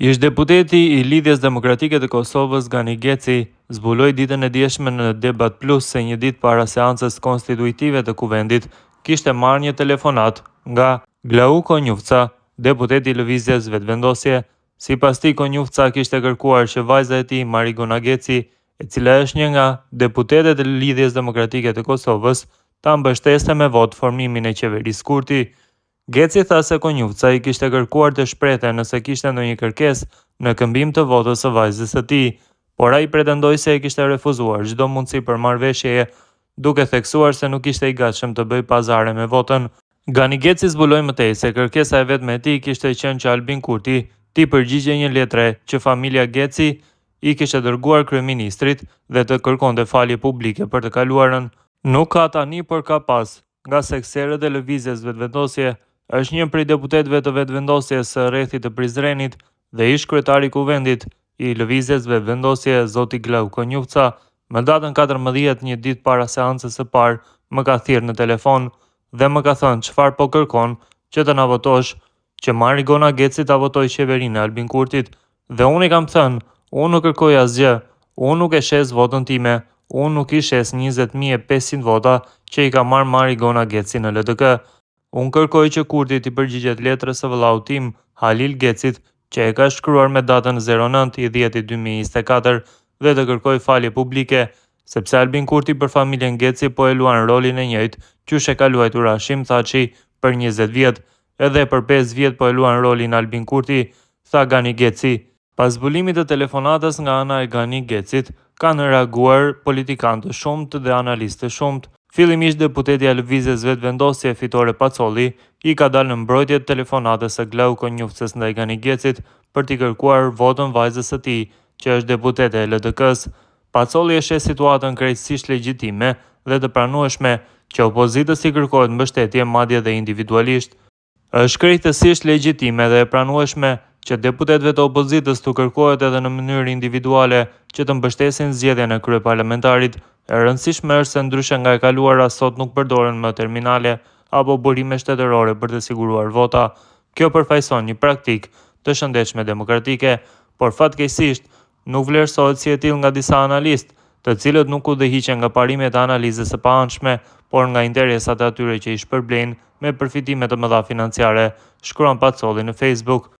Ish deputeti I Lidhjes Demokratike të Kosovës Gani Geci zbuloi ditën e dieshme në Debat Plus se një ditë para seancës konstituitive të kuvendit kishte marrë një telefonat nga Glau Konjufca, deputeti I Lëvizjes Vetëvendosje. Sipas tij, Konjufca kishte kërkuar që vajza e tij, Marigona Geci, e cila është një nga deputetet e Lidhjes Demokratike të Kosovës, ta mbështeste me vot formimin e qeverisë Kurti. Geci tha se Konjufca I kishte kërkuar të shprehte nëse kishte ndonjë kërkesë në këmbim të votës së vajzës së tij, por ai pretendoi se e kishte refuzuar çdo mundësi për marrëveshje, duke theksuar se nuk ishte I gatshëm të bëjë pazare me votën. Gani Geci zbuloi mëtej se kërkesa e vetme e tij kishte qenë që Albin Kurti t'i përgjigje një letre që familja Geci I kishte dërguar kryeministrit dhe të kërkonte falje publike për të kaluarën. Nuk ka tani, por ka pas, nga sekserët e Lëvizjes Vetëvendosje. Është një prej deputetëve të Vetëvendosjes së rrethit të Prizrenit dhe ish kryetari I kuvendit I Lëvizjes Vetëvendosje, zoti Glau Konjufca. Më datën 14, një ditë para seancës së parë, më ka thirrë në telefon dhe më ka thënë çfarë po kërkon që të na votosh, që Marigona Geci ta votoj qeverinë e Albin Kurtit, dhe unë I kam thënë, unë nuk kërkoj asgjë, unë nuk e shes votën time, unë nuk I shes 20.500 vota që I ka marrë Marigona Geci në LDK. Unë kërkoj që Kurti t'i përgjigjet letrës së vëllaut tim, Halil Gecit, që e ka shkruar me datën 09/10/2024 dhe të kërkoj falje publike, sepse Albin Kurti për familjen Geci po e luan rolin e njëjtë qysh e ka luajtur Hashim Thaçi për 20 vjet, edhe për 5 vjet po e luan rolin Albin Kurti, tha Gani Geci. Pas zbulimit të telefonatës nga ana e Gani Gecit, kanë reaguar politikanë të shumtë dhe analistë të shumtë. Fillimisht deputeti I Lëvizjes Vetëvendosje Fitore Pacolli I ka dalë në mbrojtje të telefonatës së Glau Konjufcës ndaj Gani Gecit për t'i kërkuar votën vajzës së tij, që është deputete e LDK-s. Pacolli e sheh situatën krejtësisht legjitime dhe të pranueshme që opozitës I kërkohet mbështetje madje dhe individualisht. Është krejtësisht legjitime dhe e pranueshme që deputetëve të opozitës t'u kërkohet edhe në mënyrë individuale që të mbështesin zgjedhjen e kryeparlamentarit. E rëndësishme është se ndryshe nga e kaluara, sot nuk përdoren më terminale apo burime shtetërore për të siguruar vota. Kjo përfaqëson një praktikë të shëndetshme demokratike, por fatkeqësisht nuk vlerësohet si e tillë nga disa analistë, të cilët nuk udhëhiqen nga parimet e analizës së paanshme, por nga interesat e atyre që I shpërblejnë me përfitime të mëdha financiare, shkruan Pacolli në Facebook.